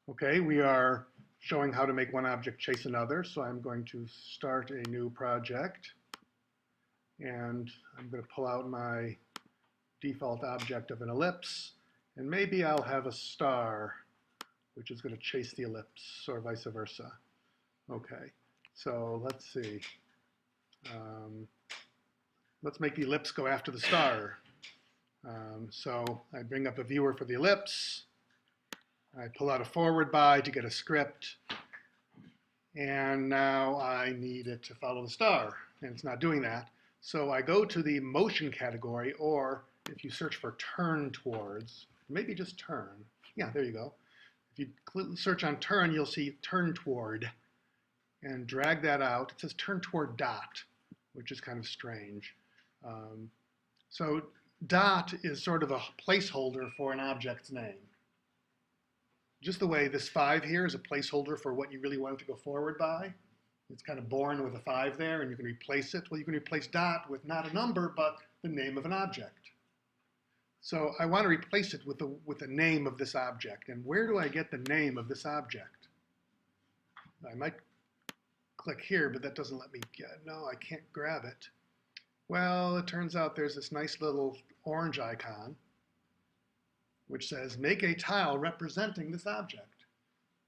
Okay, we are showing how to make one object chase another, so I'm going to start a new project, and I'm going to pull out my default object of an ellipse, and maybe I'll have a star, which is going to chase the ellipse, or vice versa. Okay, so let's see. Let's make the ellipse go after the star. So I bring up a viewer for the ellipse. I pull out a forward by to get a script, and now I need it to follow the star, and it's not doing that. So I go to the motion category, or if you search for turn towards, maybe just turn. Yeah, there you go. If you search on turn, you'll see turn toward, and drag that out. It says turn toward dot, which is kind of strange. So dot is sort of a placeholder for an object's name. Just the way this 5 here is a placeholder for what you really want it to go forward by. It's kind of born with a 5 there, and you can replace it. Well, you can replace dot with not a number, but the name of an object. So I want to replace it with the name of this object. And where do I get the name of this object? I might click here, but that doesn't let me get, no, I can't grab it. Well, it turns out there's this nice little orange icon which says make a tile representing this object.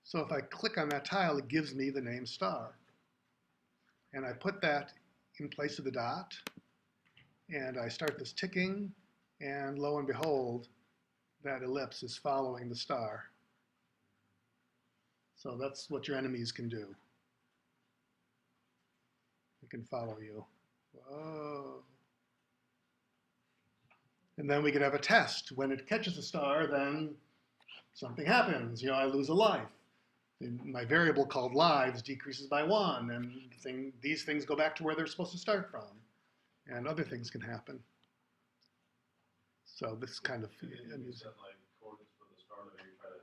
So if I click on that tile, it gives me the name star. And I put that in place of the dot, and I start this ticking, and lo and behold, that ellipse is following the star. So that's what your enemies can do. They can follow you. Whoa. And then we could have a test. When it catches a star, then something happens. I lose a life. My variable called lives decreases by 1, and these things go back to where they're supposed to start from. And other things can happen. So this kind of amusing. Set like coordinates for the star to maybe try to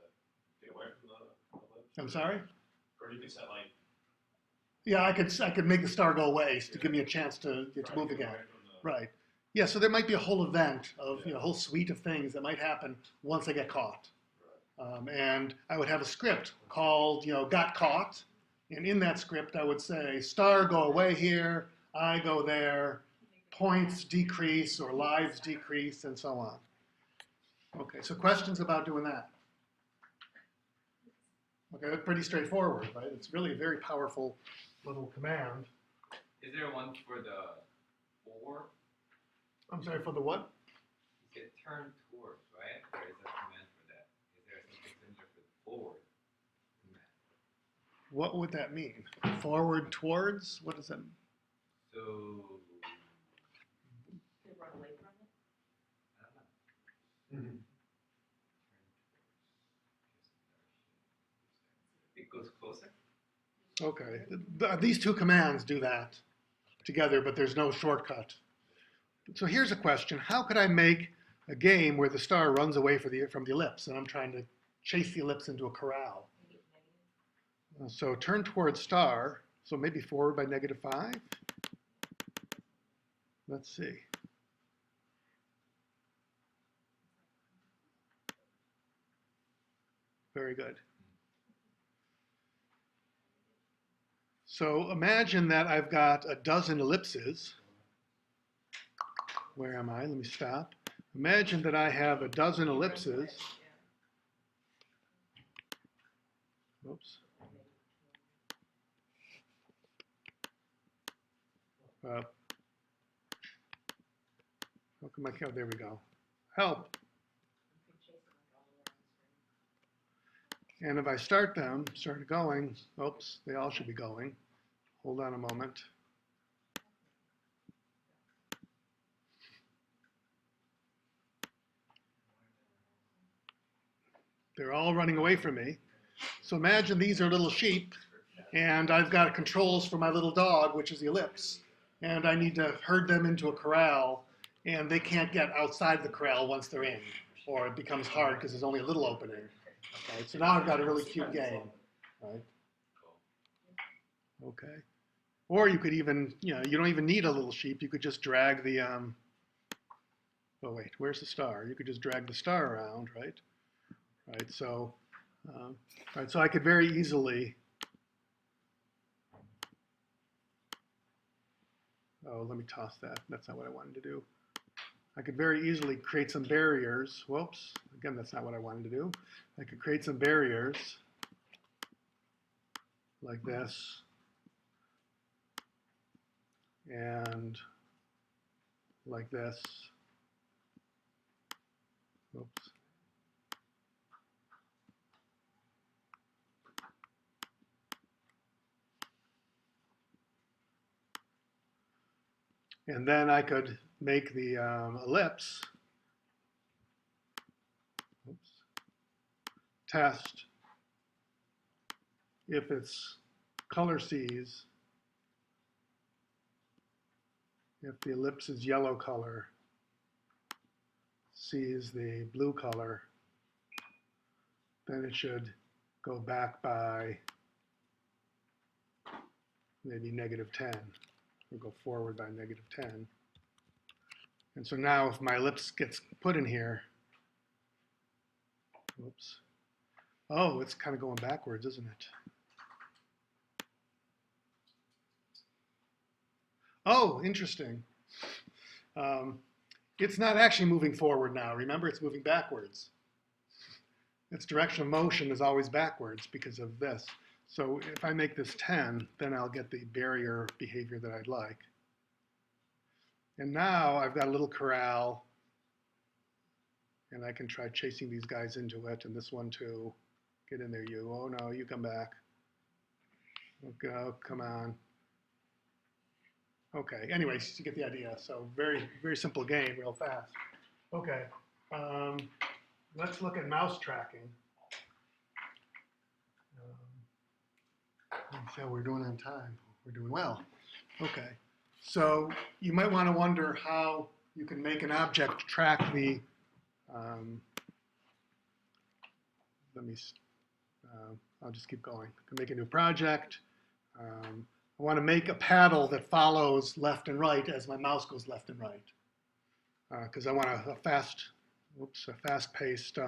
get away from the ellipse? I'm sorry? Or you could set like... Yeah, I could make the star go away to give me a chance to move again. Right. Yeah, so there might be a whole event of, a whole suite of things that might happen once I get caught. And I would have a script called, got caught. And in that script, I would say, star, go away here, I go there, points decrease or lives decrease, and so on. Okay, so questions about doing that? Okay, that's pretty straightforward, right? It's really a very powerful little command. Is there one for the forward? I'm sorry, for the what? You said turn towards, right? There is a command for that. Is there something similar for the forward command? What would that mean? Forward towards? What does that mean? So, They run away from it? I don't know. It goes closer? Okay, these two commands do that together, but there's no shortcut. So here's a question. How could I make a game where the star runs away from the ellipse, and I'm trying to chase the ellipse into a corral? So turn towards star, so maybe forward by -5. Let's see. Very good. So imagine that I've got a dozen ellipses. Where am I? Let me stop. Imagine that I have a dozen ellipses. Oops. How come I can't? There we go. Help. And if I start going, oops, they all should be going. Hold on a moment. They're all running away from me. So imagine these are little sheep, and I've got controls for my little dog, which is the ellipse. And I need to herd them into a corral, and they can't get outside the corral once they're in, or it becomes hard because there's only a little opening. Right? So now I've got a really cute game. Right? Okay. Or you could even, you don't even need a little sheep. You could just drag the, oh wait, where's the star? You could just drag the star around, right? Right, so All right, so I could very easily, oh, let me toss that. That's not what I wanted to do. I could very easily create some barriers. Whoops, again, that's not what I wanted to do. I could create some barriers like this and like this. Oops. And then I could make the ellipse, oops, test if its color sees, if the ellipse is yellow color, sees the blue color, then it should go back by maybe -10, or go forward by -10. And so now if my ellipse gets put in here, whoops, oh, it's kind of going backwards, isn't it? Oh, interesting. It's not actually moving forward now. Remember, it's moving backwards. Its direction of motion is always backwards because of this. So if I make this 10, then I'll get the barrier behavior that I'd like. And now I've got a little corral, and I can try chasing these guys into it, and this one too. Get in there, you. Oh no, you come back. Okay, oh, come on. Okay, anyways, you get the idea. So very, very simple game, real fast. Okay, let's look at mouse tracking. So we're doing on time. We're doing well. Okay, so you might want to wonder how you can make an object track the, I'll just keep going. I can make a new project. I want to make a paddle that follows left and right as my mouse goes left and right. Because I want a fast-paced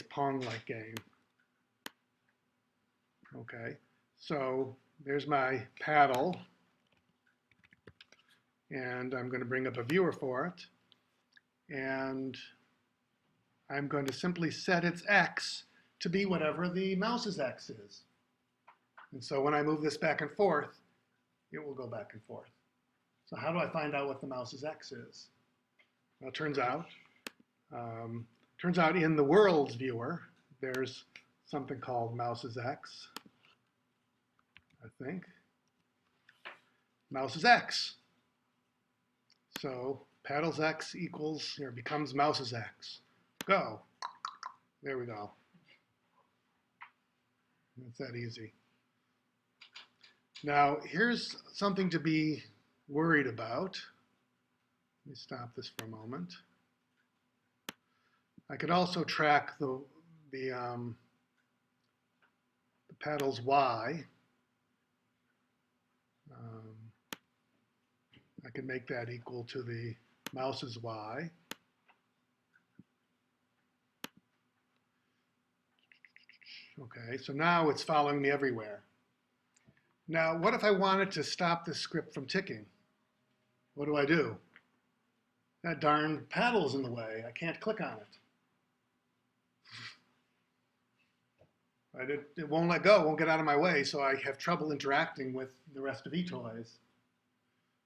Pong-like game. Okay, so there's my paddle, and I'm going to bring up a viewer for it, and I'm going to simply set its X to be whatever the mouse's X is. And so when I move this back and forth, it will go back and forth. So how do I find out what the mouse's X is? Well, it turns out in the world's viewer, there's something called mouse's X, I think. Mouse's X. So paddle's X equals, or becomes mouse's X. Go. There we go. It's that easy. Now, here's something to be worried about. Let me stop this for a moment. I could also track the paddle's Y. I can make that equal to the mouse's Y. Okay, so now it's following me everywhere. Now, what if I wanted to stop this script from ticking? What do? That darn paddle's in the way. I can't click on it. Right? It won't let go, won't get out of my way, so I have trouble interacting with the rest of Etoys.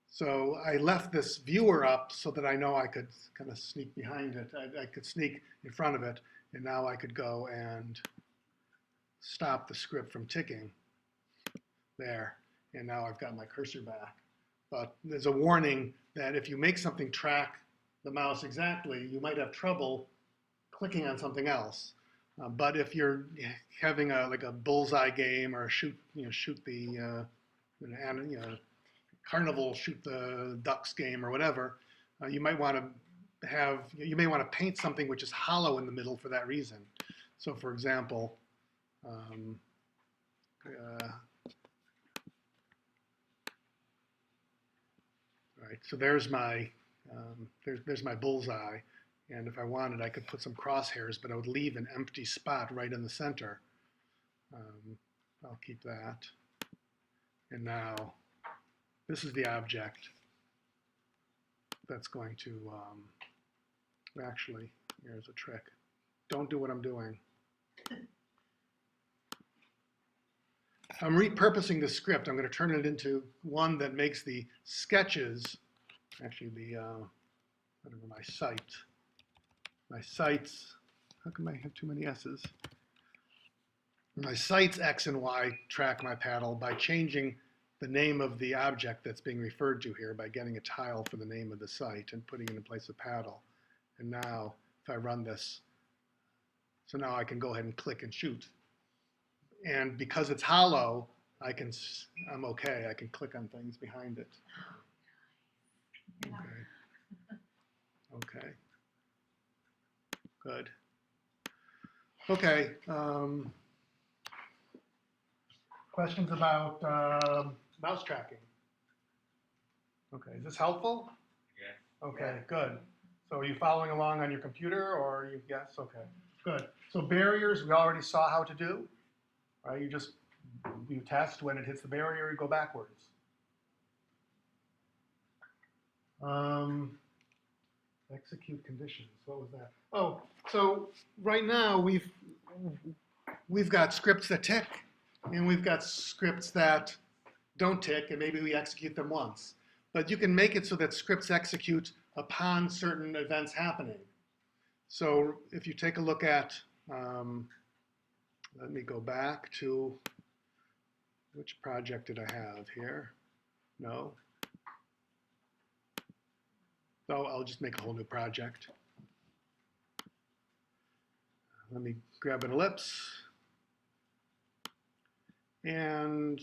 So I left this viewer up so that I know I could kind of sneak behind it. I could sneak in front of it, and now I could go and stop the script from ticking. There, and now I've got my cursor back. But there's a warning that if you make something track the mouse exactly, you might have trouble clicking on something else. But if you're having like a bullseye game or shoot the carnival, shoot the ducks game or whatever, you might want to paint something which is hollow in the middle for that reason. So, for example, right, so there's my there's my bullseye, And if I wanted, I could put some crosshairs, but I would leave an empty spot right in the center. I'll keep that. And now, this is the object that's going to, actually, here's a trick. Don't do what I'm doing. I'm repurposing the script. I'm going to turn it into one that makes the sketches, actually the, whatever, my sites, how come I have too many S's? My sites X and Y track my paddle by changing the name of the object that's being referred to here by getting a tile for the name of the site and putting it in place of paddle. And now, if I run this, so now I can go ahead and click and shoot. And because it's hollow, I'm okay. I can click on things behind it. Okay. Okay. Good. Okay. Questions about mouse tracking? Okay. Is this helpful? Yeah. Okay. Good. So are you following along on your computer, or you? Yes. Okay. Good. So barriers we already saw how to do. Right? You test when it hits the barrier, you go backwards. Execute conditions. What was that? Oh, so right now we've got scripts that tick, and we've got scripts that don't tick, and maybe we execute them once. But you can make it so that scripts execute upon certain events happening. So if you take a look at, let me go back to, which project did I have here? No. So I'll just make a whole new project. Let me grab an ellipse. And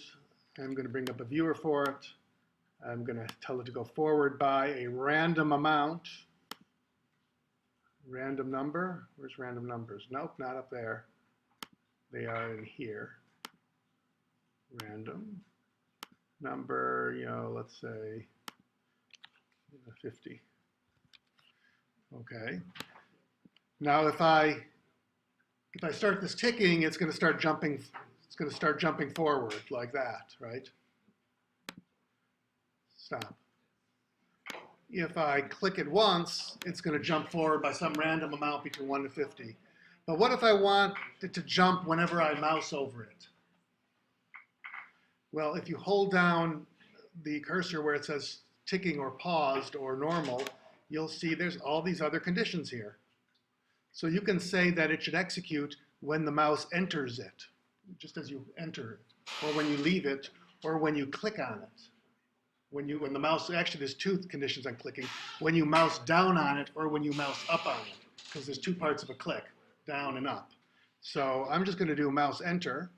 I'm going to bring up a viewer for it. I'm going to tell it to go forward by a random amount. Random number. Where's random numbers? Nope, not up there. They are in here. Random number, let's say 50. Okay. Now if I start this ticking, it's going to start jumping. It's going to start jumping forward like that, right? Stop. If I click it once, it's going to jump forward by some random amount between 1 to 50. But what if I want it to jump whenever I mouse over it? Well, if you hold down the cursor where it says ticking or paused or normal, you'll see there's all these other conditions here. So you can say that it should execute when the mouse enters it, just as you enter it, or when you leave it, or when you click on it. When the mouse, actually there's two conditions on clicking, when you mouse down on it or when you mouse up on it, because there's two parts of a click, down and up. So I'm just going to do mouse enter.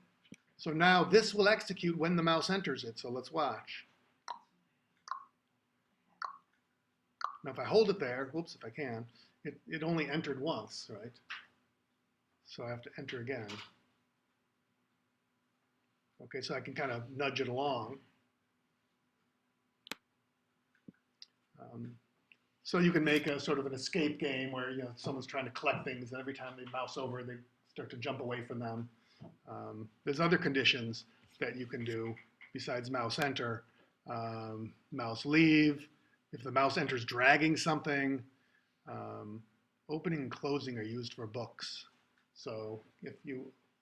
So now this will execute when the mouse enters it, so let's watch. Now if I hold it there, whoops, if I can, it only entered once, right? So I have to enter again. Okay, so I can kind of nudge it along. So you can make a sort of an escape game where someone's trying to collect things, and every time they mouse over, they start to jump away from them. There's other conditions that you can do besides mouse enter. Mouse leave, if the mouse enters dragging something. Opening and closing are used for books. So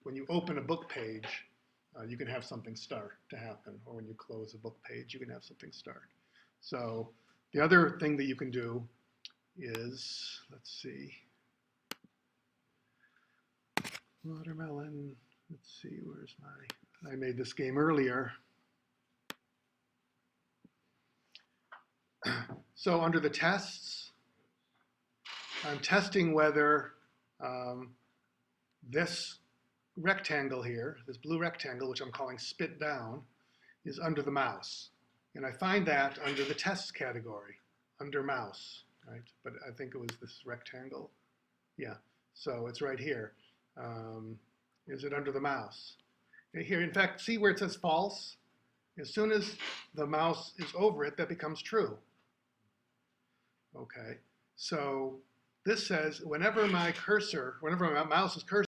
when you open a book page, you can have something start to happen, or when you close a book page, you can have something start. So the other thing that you can do is, let's see, watermelon, let's see, where's I made this game earlier. So under the tests, I'm testing whether this rectangle here, this blue rectangle, which I'm calling spit down, is under the mouse. And I find that under the tests category, under mouse, right? But I think it was this rectangle. Yeah, so it's right here. Is it under the mouse? Here, in fact, see where it says false? As soon as the mouse is over it, that becomes true. Okay, so this says whenever my mouse is cursor